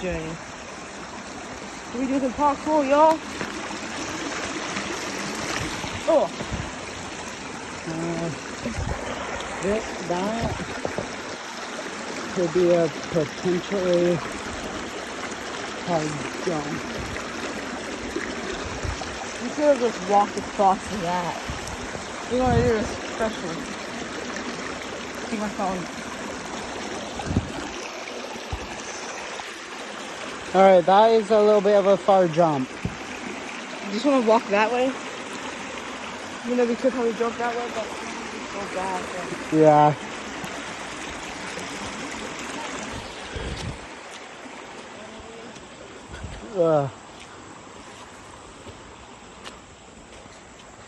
journey. We do some parkour, y'all. Oh. That could be a potentially hard jump. You could have just walked across that. You know what it is special. See my phone. Alright, that is a little bit of a far jump. You just want to walk that way? You know, we could probably jump that way, but it's so bad. So. Yeah.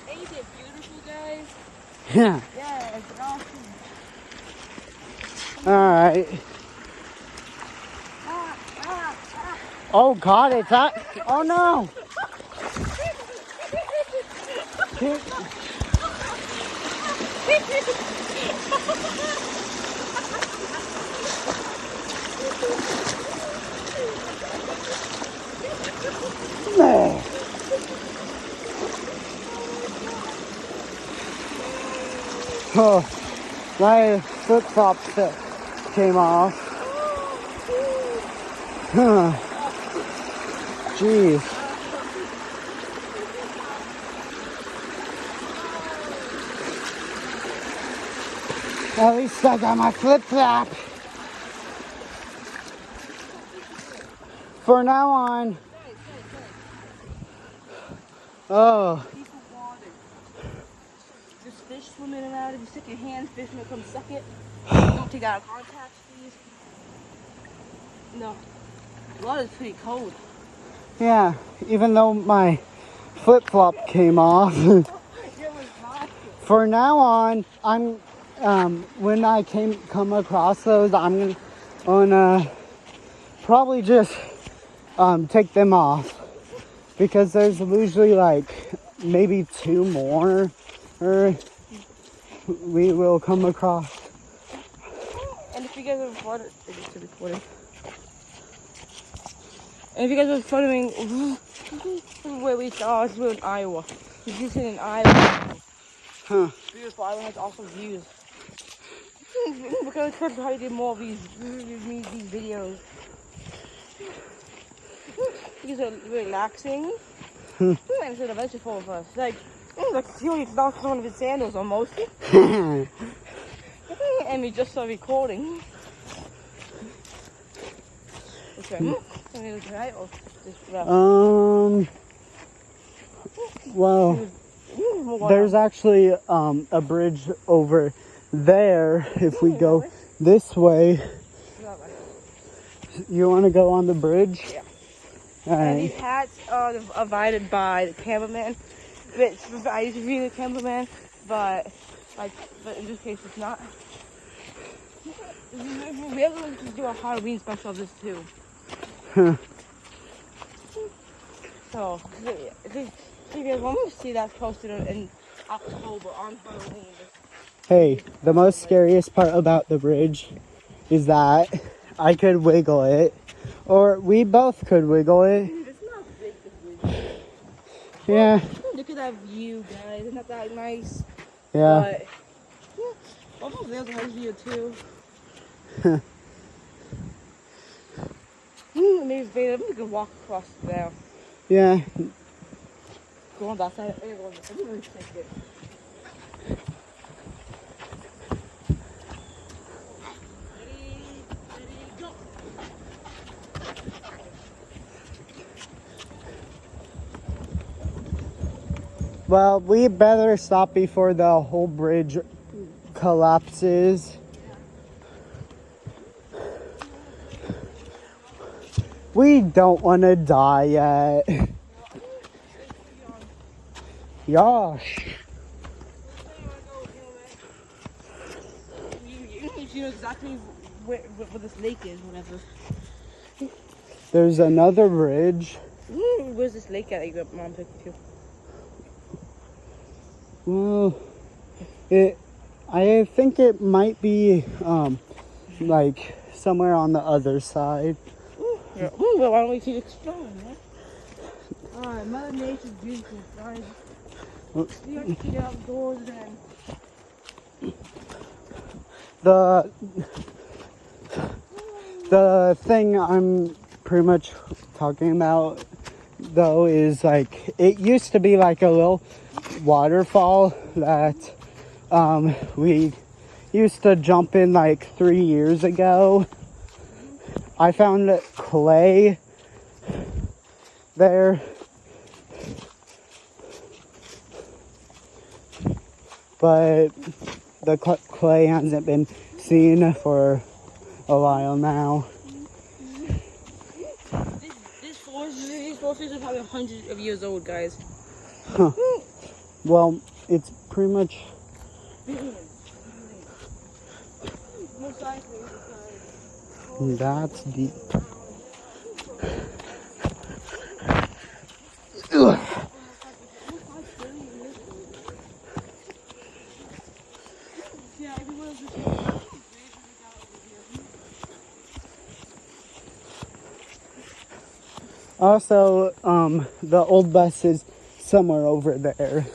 Ain't it beautiful, guys? Yeah. Yeah, it's awesome. Alright. Oh god, it's that. Oh no! Oh, my flip-flops came off. Huh. Jeez. At least I got my flip-flop. For now on. Oh. There's fish swimming around. If you stick your hand, fish will come suck it. Don't take out contact, please. No. The water's pretty cold. Yeah, even though my flip-flop came off. For now on, I'm when I come across those, I'm gonna probably just take them off, because there's usually like maybe 2 more we will come across. And if you guys are recording, it's recording. And if you guys are following where we saw, we're in Iowa. This is in Iowa. Huh. Beautiful. Iowa has awesome views. We're going to try to do more of these videos. These are relaxing. And it's an adventure for us. Like Celia lost one of his sandals almost. And we just started recording. Okay. Well, there's actually a bridge over there. If we go this way, you want to go on the bridge? Yeah. All right. And these hats are provided by the cameraman. I used to be the cameraman, but in this case it's not. We're going to do a Halloween special of this too. Huh. So, if you guys want to see that posted in October on Halloween. Hey, the most scariest part about the bridge is that I could wiggle it, or we both could wiggle it. It's not big, this bridge. Yeah. Look at that view, guys. Isn't that nice? Yeah. But, almost there's a nice view too. Maybe we can walk across there. Yeah. Go on that side. I'm going to take it. Ready, go. Well, we better stop before the whole bridge collapses. We don't want to die yet. Yosh. You know exactly where this lake is, whatever. There's another bridge. Where's this lake at? Your mom took you Well, I think it might be like somewhere on the other side. Yeah. Ooh, well, why don't we keep exploring, man? Alright, Mother Nature's beautiful, guys. We have to get outdoors and the thing I'm pretty much talking about though is like it used to be like a little waterfall that we used to jump in like 3 years ago. I found clay there. But the clay hasn't been seen for a while now. these forests are probably hundreds of years old, guys. Huh. Well, it's pretty much. Most likely because That's deep. yeah, everyone's just Also, the old bus is somewhere over there.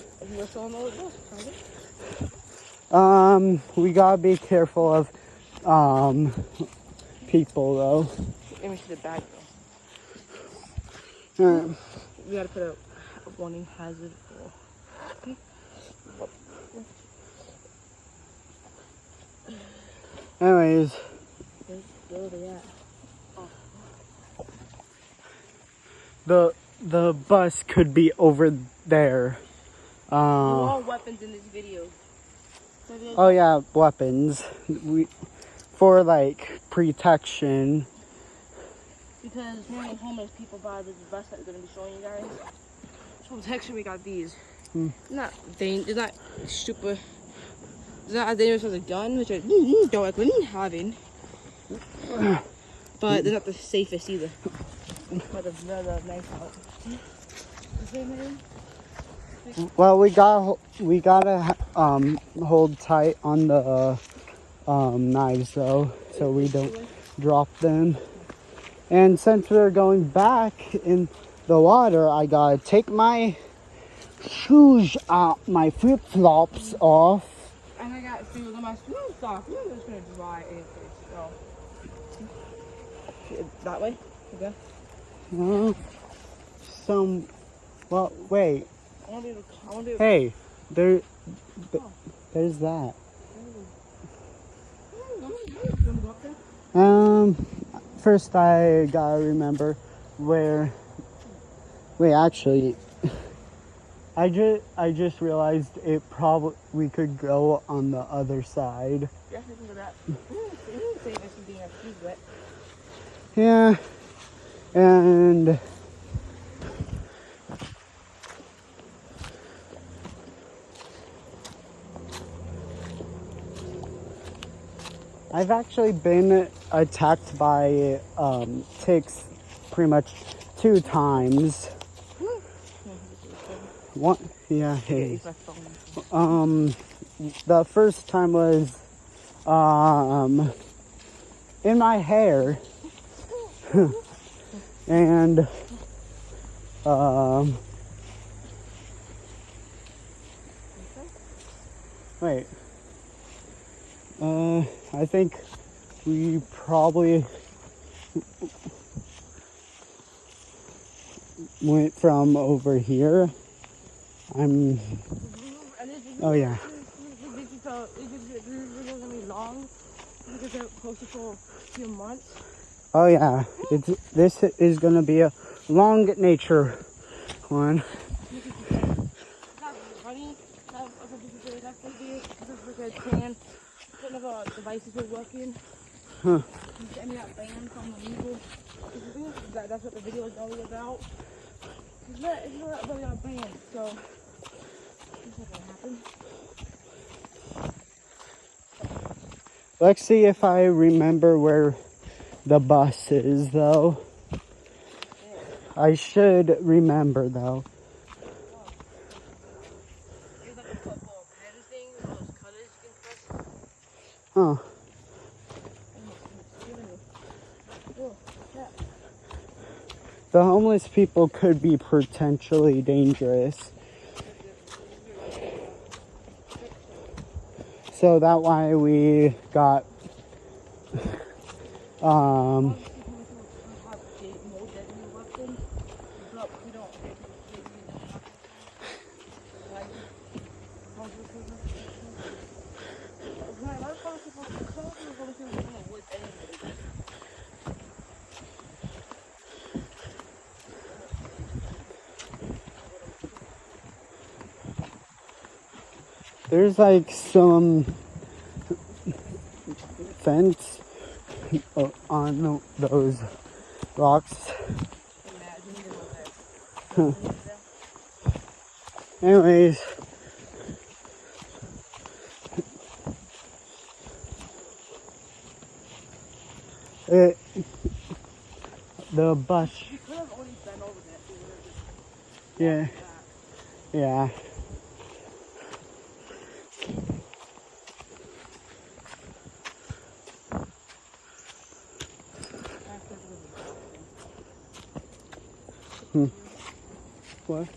We gotta be careful of, people though. Let me see the bag though. Alright. We gotta put a warning hazard for. Anyways, Where they at? the bus could be over there. All weapons in this video. Oh yeah, weapons. For like protection. Because many homeless people buy this bus that we're gonna be showing you guys. For protection, we got these. It's not super. It's not as dangerous as a gun, which I don't recommend having. But they're not the safest either. But they're nice out. Well, we gotta hold tight on the knives though, so we don't drop them. And since we're going back in the water, I gotta take my shoes out, my flip flops off. And I got shoes on my swim socks. I'm just gonna dry it. So that way. Okay. Well, wait. I want to Hey, there's that. First I gotta remember where. Wait, actually, I just realized we could go on the other side. Yeah, we can do that. Save us from being our shoes wet. Yeah, and I've actually been attacked by ticks pretty much 2 times. One, yeah, hey. The first time was in my hair. And wait. I think we probably went from over here. Oh yeah. This is gonna be long because they're posted for a few months. Oh yeah. This is gonna be a long nature one. None of our devices were working. Huh. And got banned from the legal. That's what the video is all about. It's not really got banned, so this is what happened. Let's see if I remember where the bus is though. I should remember though. There's like a football pen thing with those colors you can press. Huh. the homeless people could be potentially dangerous. So that's why we got there's like some fence on those rocks. Anyways, the bus. Yeah. Yeah. What?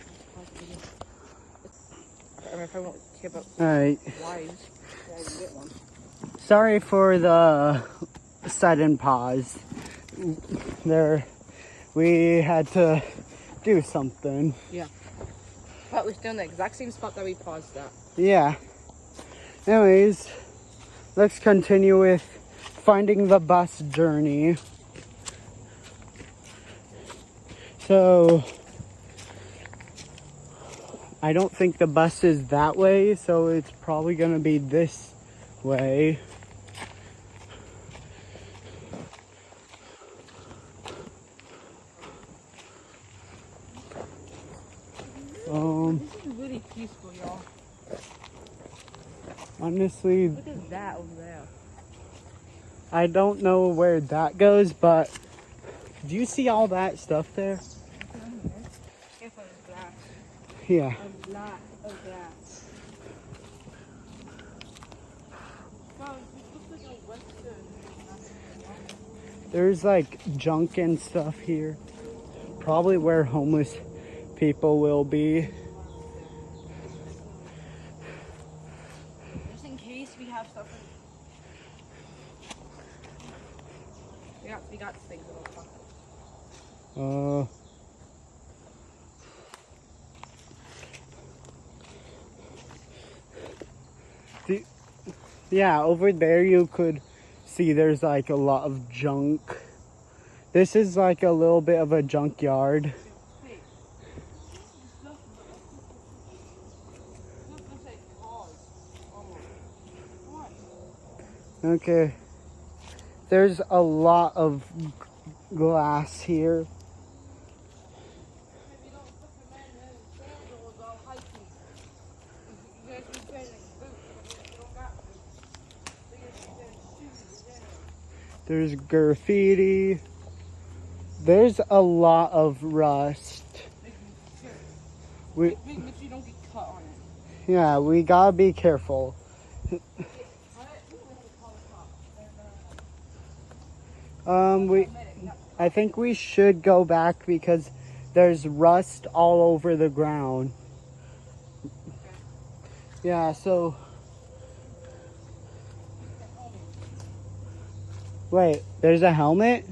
Alright. Sorry for the sudden pause. We had to do something. Yeah. But we're still in the exact same spot that we paused at. Yeah. Anyways, let's continue with finding the bus journey. So, I don't think the bus is that way, so it's probably gonna be this way. This is really peaceful, y'all. Honestly, Look at that over there. I don't know where that goes, but do you see all that stuff there? Careful, it's glass. Yeah. A lot of glass. Wow, this looks like a western. There's like junk and stuff here. Probably where homeless people will be. Just in case we have stuff in... We got things in our pockets. Yeah, over there you could see there's like a lot of junk. This is like a little bit of a junkyard. Okay. There's a lot of glass here. There's graffiti. There's a lot of rust. Make sure you don't get cut on it. Yeah, we gotta be careful. I think we should go back because there's rust all over the ground. Yeah, so wait, there's a helmet?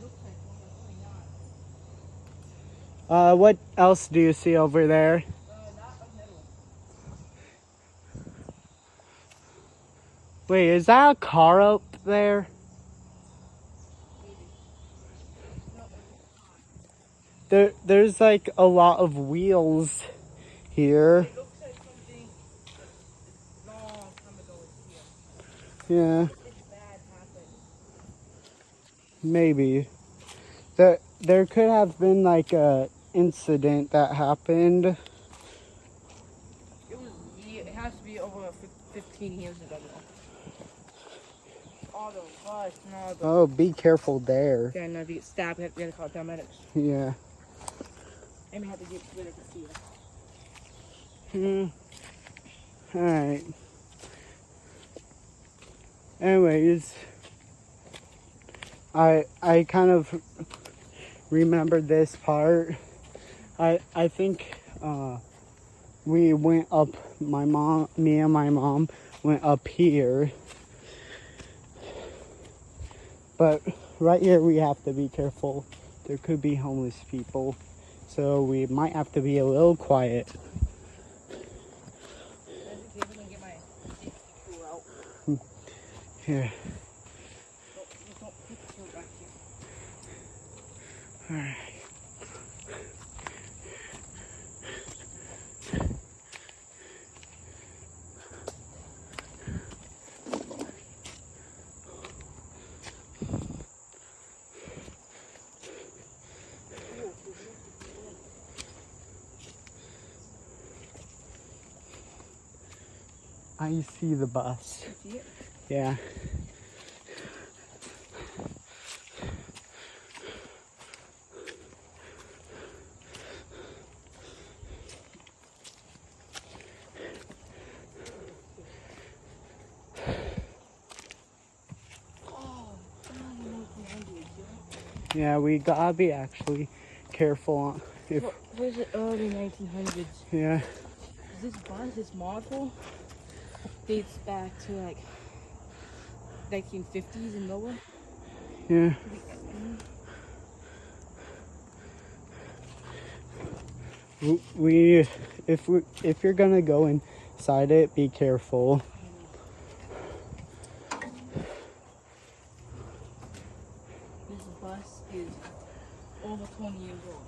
What else do you see over there? Wait, is that a car up there? There's like a lot of wheels here. It looks like something long time ago was here. Yeah, It's bad happened. maybe. There could have been like a incident that happened. It has to be over 15 years ago now. All the rust and all the... Oh, be careful there. Yeah, no, if you get stabbed, we have to call paramedics. Yeah. And we have to get rid of the fear. Alright. Anyways, I kind of remember this part. I think we went up, me and my mom went up here. But right here we have to be careful. There could be homeless people. So we might have to be a little quiet. Here. Alright. I see the bus. You see it? Yeah. Yeah, we gotta be actually careful on if. Where's the early 1900s? Yeah. This bus, this model, dates back to like 1950s in Noah. Yeah. If you're gonna go inside it, be careful. This bus is over 20 years old.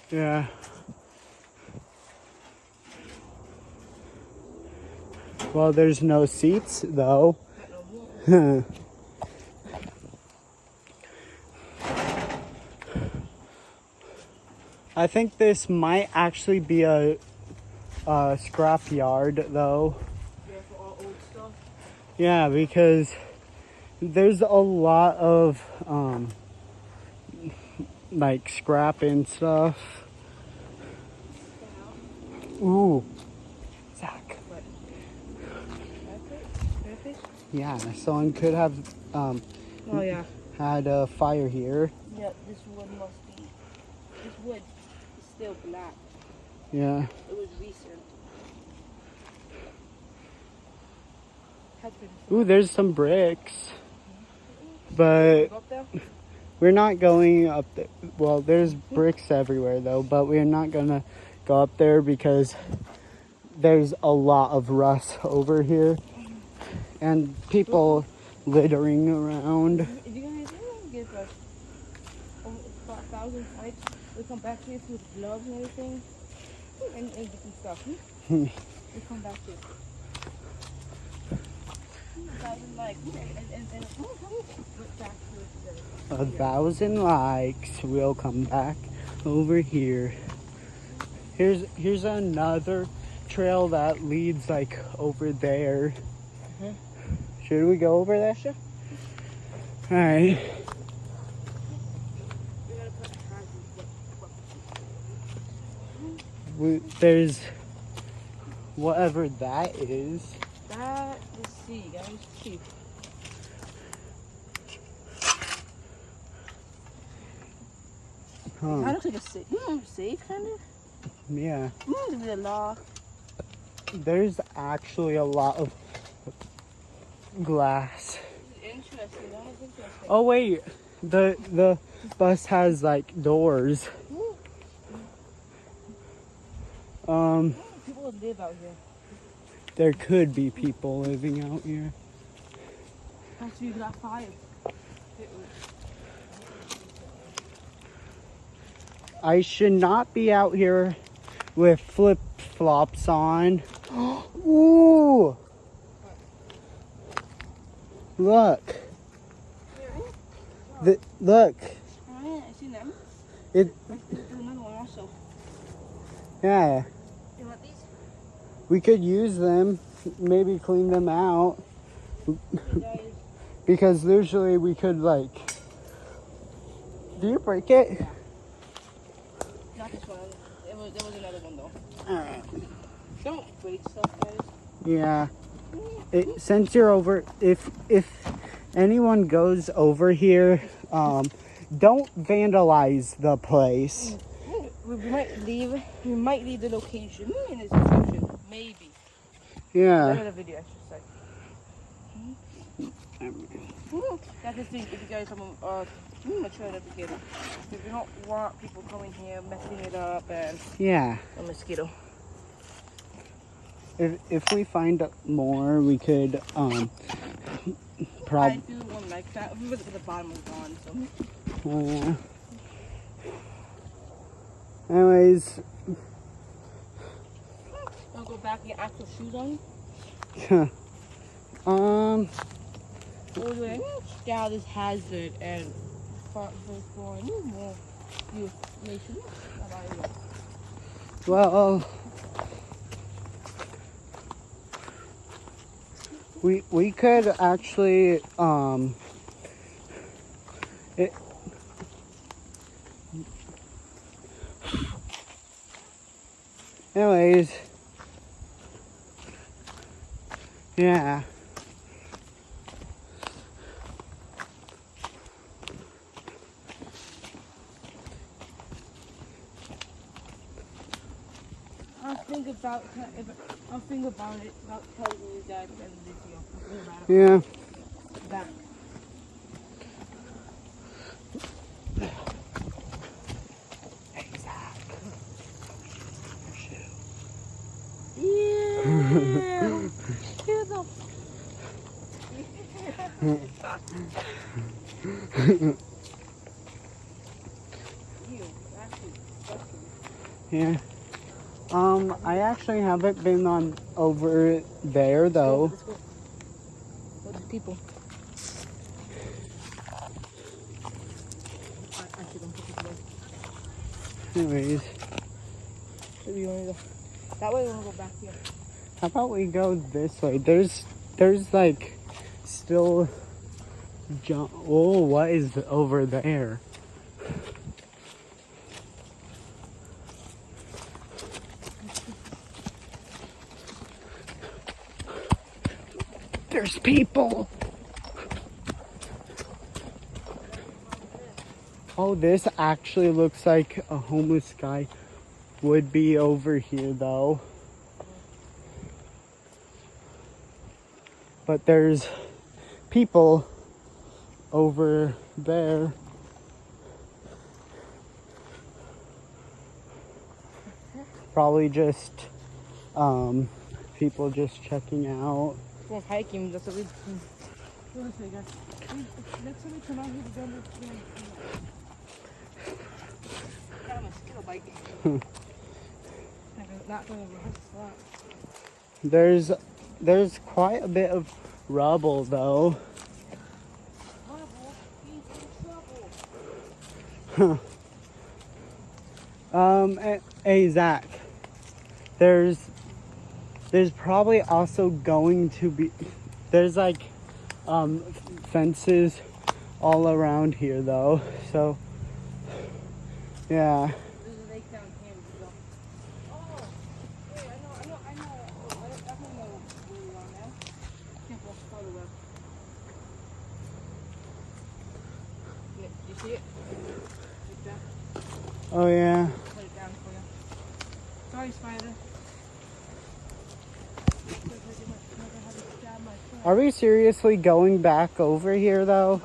Yeah. Well, there's no seats though. I think this might actually be a scrap yard though. Yeah, for all old stuff. Yeah, because there's a lot of like scrap and stuff. Ooh, Zach. What? Perfect? Yeah, someone could have Oh yeah. had a fire here. Yeah, this wood must be. This wood is still black. Yeah. It was recent. Ooh, there's some bricks. But Go up there? we're not going up there. Well, there's bricks everywhere though, but we're not gonna go up there because there's a lot of rust over here and people littering around. If you guys get like 1,000 fights, we come back here with gloves and everything and different stuff. We come back here. 1,000 likes and put back here together. 1,000 likes. We'll come back over here. Here's another trail that leads like over there. Should we go over there? Sure. All right. There's whatever that is. That is C, guys. C. Huh. That looks like a safe. Safe kind of. Yeah. There's a lock. There's actually a lot of glass. This is interesting. That is interesting. Oh wait, the bus has like doors. People live out here. There could be people living out here. Actually, we got fired. I should not be out here with flip-flops on. Ooh! Look. Look. I seen them. There's another one also. Yeah. You want these? We could use them. Maybe clean them out. Because usually we could like... Do you break it? Yeah. Not this one. There was another one though. Alright. Don't break stuff, guys. Yeah. Since you're over... If anyone goes over here, don't vandalize the place. We might leave the location in the description. Maybe. Yeah. Another video, I should say. That's the thing. If you guys are mature enough to get it, if you don't want people coming here messing it up and Yeah. a mosquito. If we find more, we could I probably. do one like that. But the bottom was gone, so. Oh yeah. Anyways, I'll go back and get actual shoes on. We're doing scout this hazard and for more information. well, we could actually it. Anyways, yeah. I'll think about it, about telling you guys in the video. I'll think about it. Yeah. Back. Hey, Zach. Yeah. Here's the. Yeah. I actually haven't been on over there though. Let's go. Look at people. I actually don't put this away. Anyways, Maybe you wanna go. That way we wanna go back here. how about we go this way? There's like still oh, what is over there? There's people. Oh, this actually looks like a homeless guy would be over here though. But there's people over there. Probably just people just checking out. We're hiking, that's what we do. Next time we come out here, we're going to got a mosquito bite. Not going to rehearse that. There's quite a bit of rubble though. Hey Zach, there's probably also going to be, there's like fences all around here though, so yeah. There's a lake down here. Oh, wait, I know. I definitely know where we are now. Can't walk farther away. Yeah, you see it? Like that. Oh yeah. Put it down for you. Sorry, spider. Are we seriously going back over here though?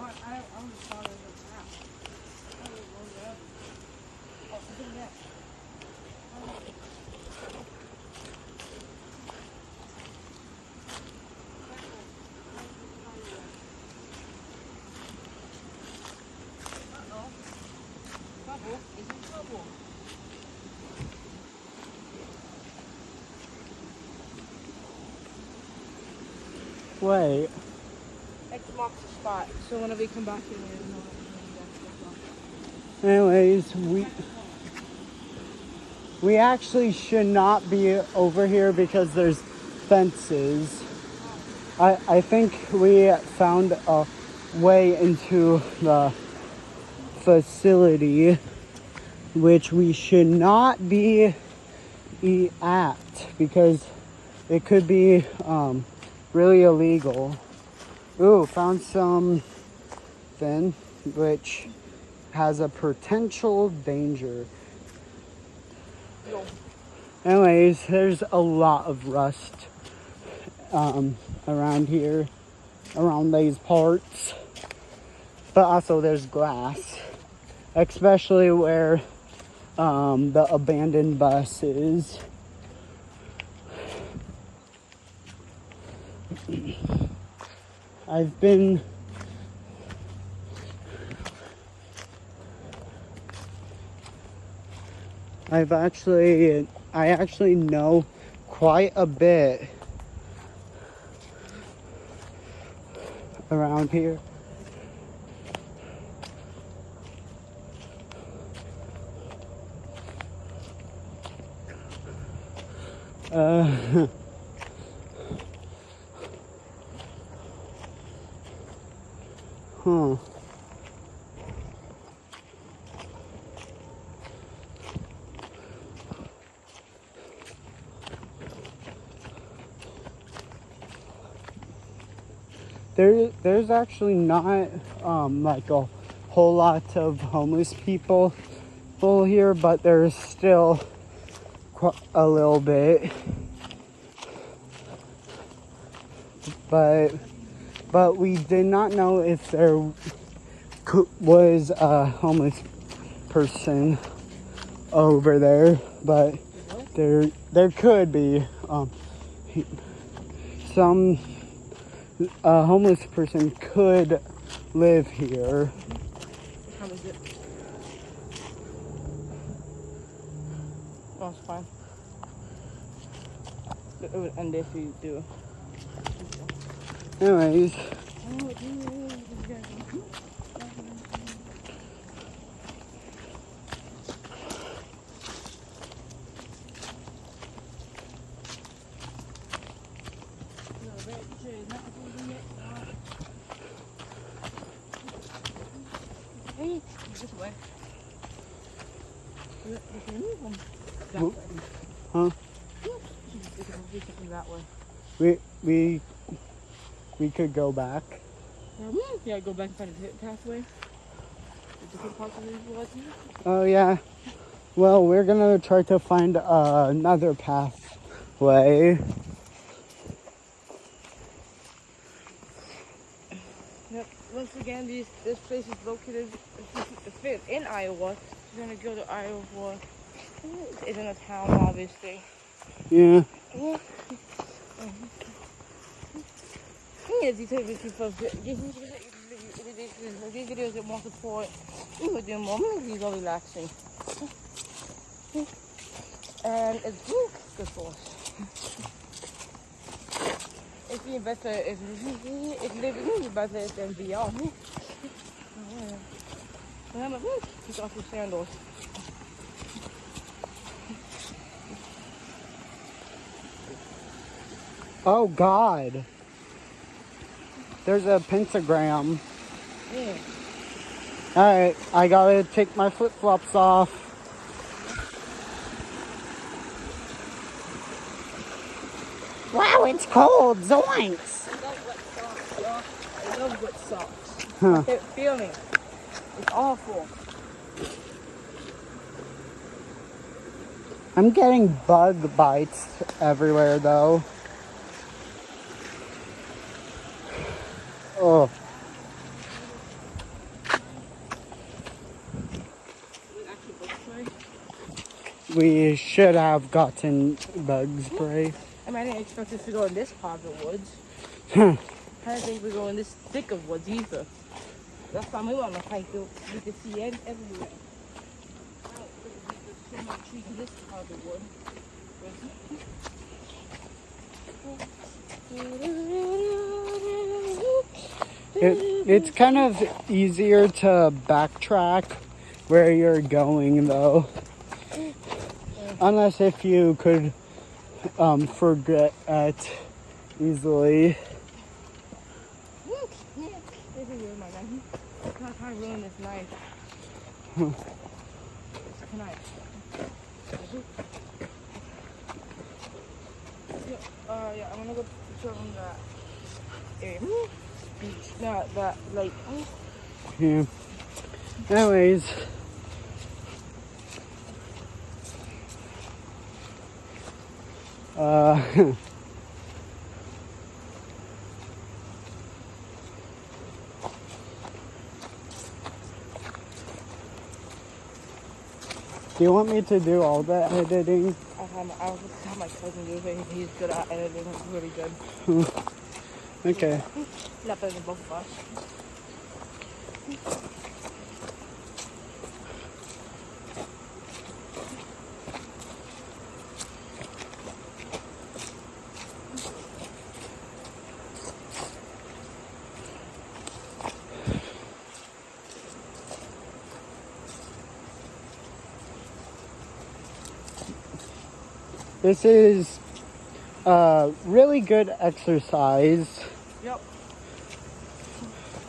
Wait. X marks the spot. So whenever we come back here, we know. Anyways, we actually should not be over here because there's fences. I think we found a way into the facility which we should not be at because it could be really illegal. Ooh, found some fin which has a potential danger. Yo. Anyways, there's a lot of rust around here, around these parts. But also there's glass, especially where the abandoned bus is. I actually know quite a bit around here. Huh. There's actually not like a whole lot of homeless people here, but there's still a little bit. But we did not know if there was a homeless person over there, but there could be some homeless person could live here. How is it? Oh, it's fine. It would end if you do. Anyways. Hey, this way. Huh? That way. We could go back. Yeah, go back and find a pathway. Different parts of the woods. Oh yeah. Well, we're gonna try to find another pathway. Yep. Once again, this place is located in Iowa. We're gonna go to Iowa. It's in a town, obviously. Yeah. Yeah, these videos that more support, more relaxing. And it's good for us. It's even better if living better than beyond. Remember, take off your sandals. Oh God. There's a pentagram. Yeah. Alright, I gotta take my flip-flops off. Wow, it's cold. Zoinks! I love wet socks, y'all. I love wet socks. Huh. I can't feel me. It's awful. I'm getting bug bites everywhere though. Oh. We should have gotten bug spray. I mean, I didn't expect us to go in this part of the woods. Huh. I didn't think we'd go in this thick of woods either. That's why we want to hike though. We can see everywhere. I don't think there's so many trees in this part of the wood. It's kind of easier to backtrack where you're going though. Unless if you could forget it easily. This is weird, my man. I'm trying to ruin this knife. It's a knife. Yeah, I'm gonna go show them that area. Beach, not that lake. Yeah. Anyways. Do you want me to do all the editing? I'll have my cousin do it. He's good at editing. He's really good. Okay. Not better than both of us. This is really good exercise. Yep.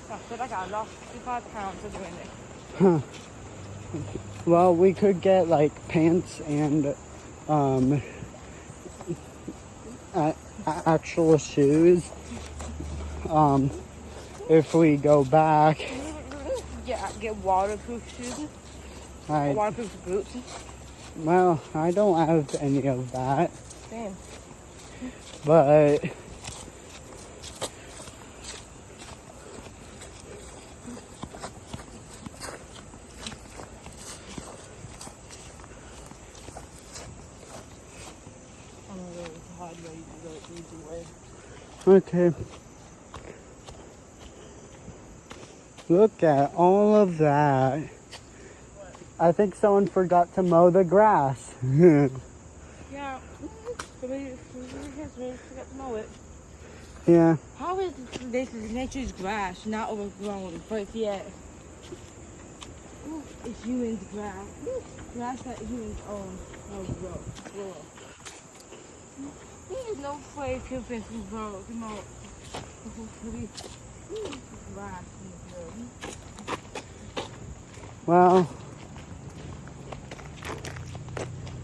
I said I got lost 55 pounds of doing it. Huh. Well, we could get like pants and actual shoes if we go back. Yeah, get waterproof shoes. Waterproof boots. Well, I don't have any of that. Same. But okay. Look at all of that. I think someone forgot to mow the grass. Yeah. Somebody forgot to mow it. Yeah. How is this nature's grass not overgrown, but yet it's humans' grass? Grass that humans own no grow. There's no way people can grow. You know, grass in the field. Well,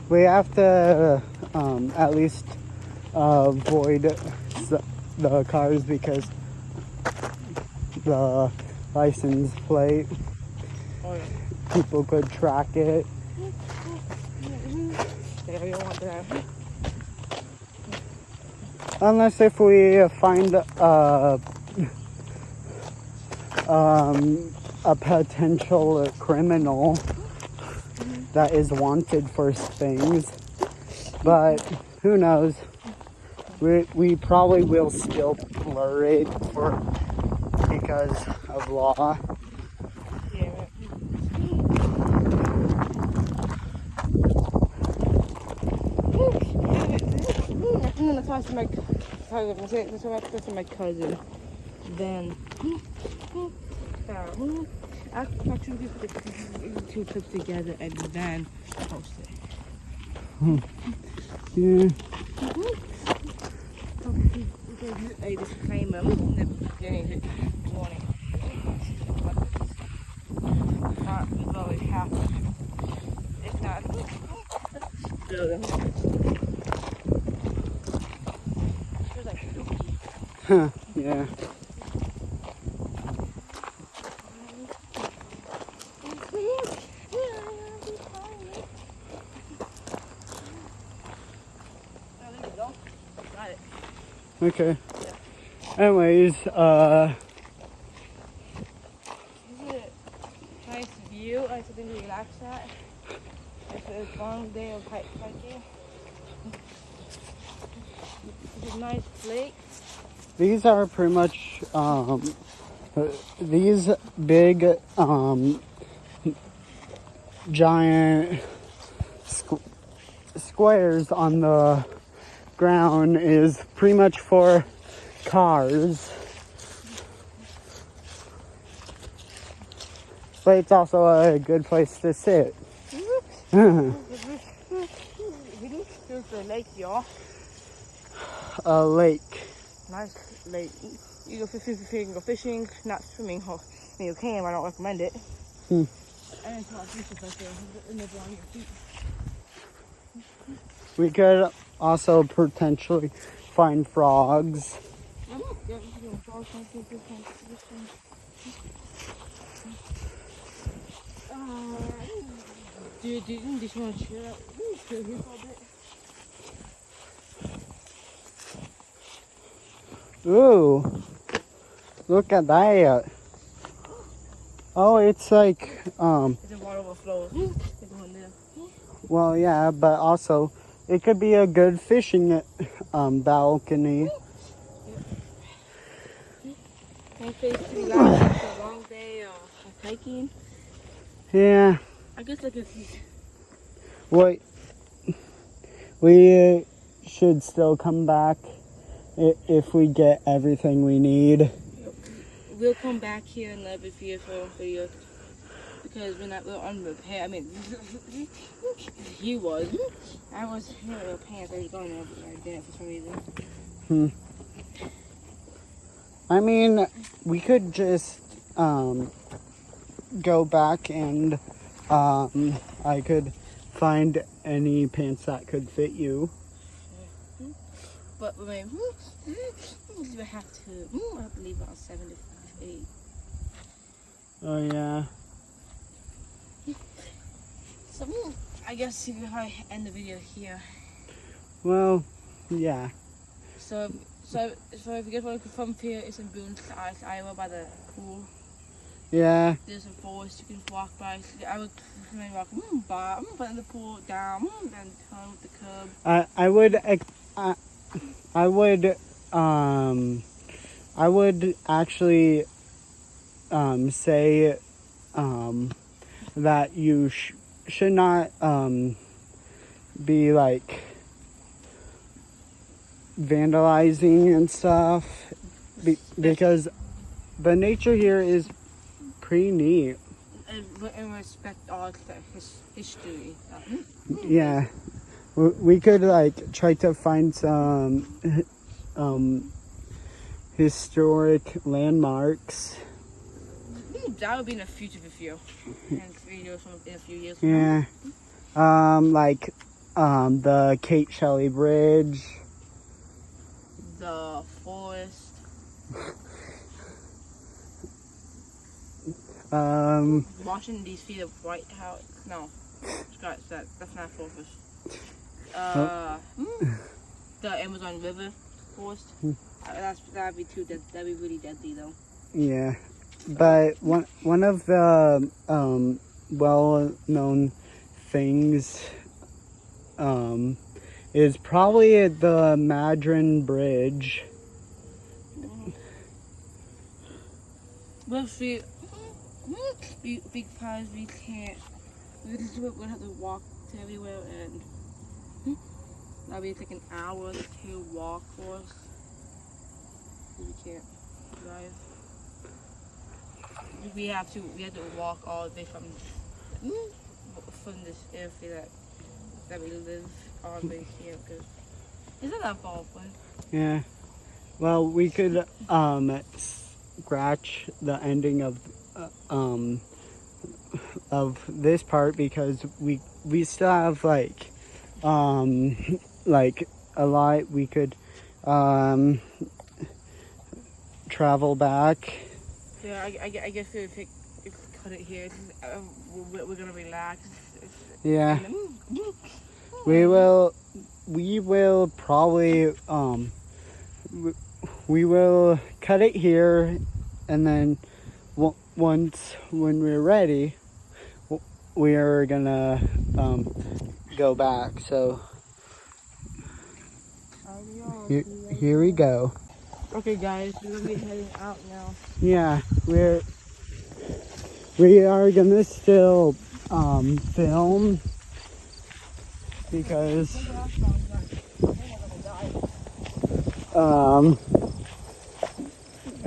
we have to at least avoid the cars because the license plate, Oh, yeah. people could track it. Yeah, we don't want that. Unless if we find a potential criminal that is wanted for things, but who knows? We probably will still blur it because of law. Yeah. And then I talked to my cousin. Then I actually put the two clips together and then post it. Yeah. A disclaimer in the beginning warning. Not really happen. If not, Huh, yeah. Okay. Anyways, This is a nice view. Nice thing to relax at. It's a long day of hiking. It's a nice lake. these are pretty much these big giant squares on the ground is pretty much for cars, but it's also a good place to sit. Here's the lake, y'all. A lake. Nice lake. You go fishing if you can go fishing, not swimming. I mean, you can, but I don't recommend it. Hmm. And it's not fishes right there. In the on your feet. We could also potentially find frogs. Yeah, you can go frogs, Dude, you just want to chill out. Chill here for a bit. Ooh, look at that. Oh, it's like, It's a water overflow. well, yeah, but also it could be a good fishing balcony. Can't face too loud after a long day of hiking. Yeah. I guess like if you... Wait, we should still come back if we get everything we need. We'll come back here and live with you for videos because we're unprepared. I mean, he was. I was in my pants. I was going there right there for some reason. I mean, we could just go back and I could find any pants that could fit you. But I mean, we have to. I believe about 75. Oh yeah. So I guess if I end the video here. Well, yeah. So if you guys want to come here, it's in Boone, Iowa, by the pool. Yeah. There's a forest you can walk by. I would recommend walking by in the pool, down, then turn with the curb. I would actually say that you should not be like vandalizing and stuff because the nature here is pretty neat. And respect all the history. Yeah, we could like try to find some historic landmarks. That would be in the future with you. And videos in a few years. Yeah. Like the Kate Shelley Bridge. The forest. Washington D.C. the White House. No, scratch that. That's not forest. The Amazon River forest. That'd be too. That'd be really deadly though. Yeah, but one of the well-known things is probably the Madron Bridge. Well, see, because we can't. We'll have to walk to everywhere, and that'll be like an hour to walk for us. We can't drive. We have to walk all the way from this area that we live all the way here, because it's not that far away. Yeah. Well, we could scratch the ending of this part because we still have like a lot we could travel back. Yeah, I guess if we cut it here, we're gonna relax. Yeah. We will probably we will cut it here, and then once when we're ready, we are gonna go back. So here we go. Okay, guys, we're gonna be heading out now. Yeah, we are gonna still film because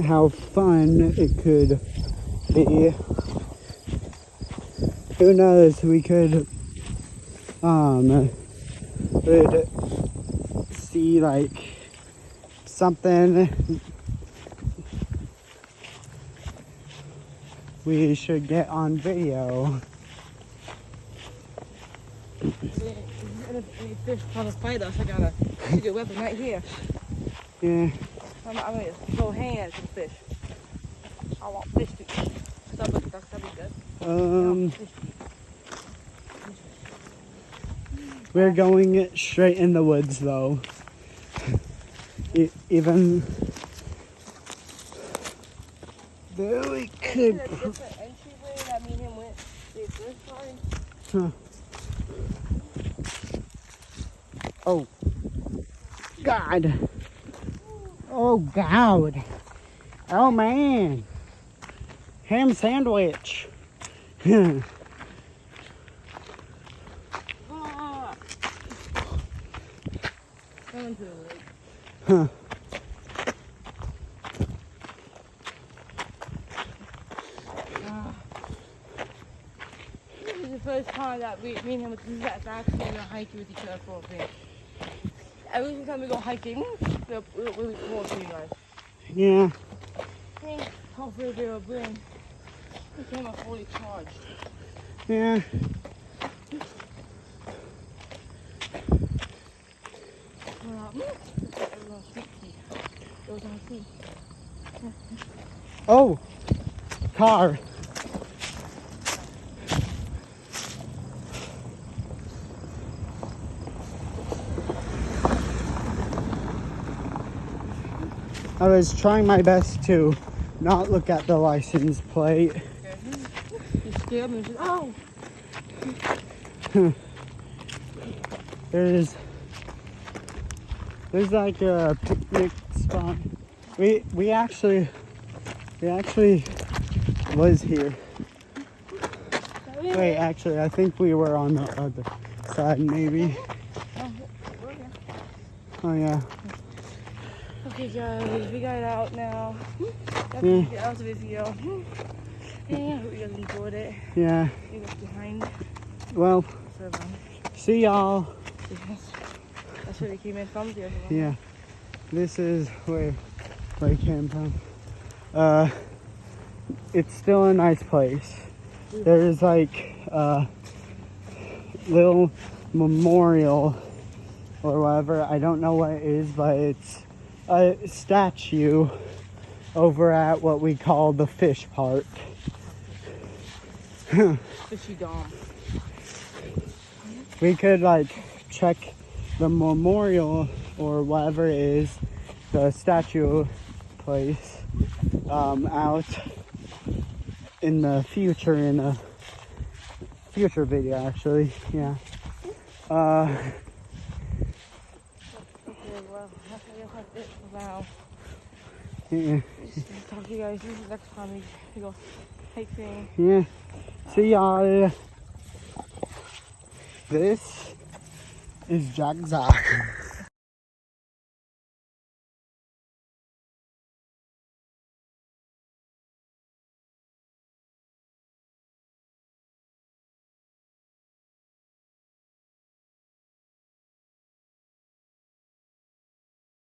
how fun it could be. Who knows, we could see like something we should get on video. Any fish trying to fight us, I got a secret weapon right here. Yeah. I'm gonna throw hands at the fish. I want fish to eat. That'll be good. We're going straight in the woods though. Even though we could. A different entryway that me and him went the first time. Huh. Oh God. Oh God. Oh man. Ham sandwich. Going to the lake. Huh. This is the first time that me and him was actually going to hike with each other for a bit. Every single time we go hiking, we'll record for you guys. Yeah. Hopefully they will bring. We came up fully charged. Yeah. Oh, car. I was trying my best to not look at the license plate. You scared me. Oh! There's like a picnic spot. We actually was here. Wait, actually, I think we were on the other side, maybe. Oh yeah. Okay, guys, we got it out now. That's Yeah. the out of the video. Yeah, I hope you guys enjoyed it. Yeah. You guys behind. Well, So, see y'all. that's where we came in from. The other one. Yeah. This is where we came from. It's still a nice place. There's like a little memorial or whatever. I don't know what it is, but it's a statue over at what we call the fish park. Fishy Dom. We could like check the memorial or whatever it is, the statue place, out in the future, in a future video actually. Yeah. Okay, well, that's it for now. Yeah. Talk to you guys next time we go hiking. Yeah. See y'all. This is Jack Zach.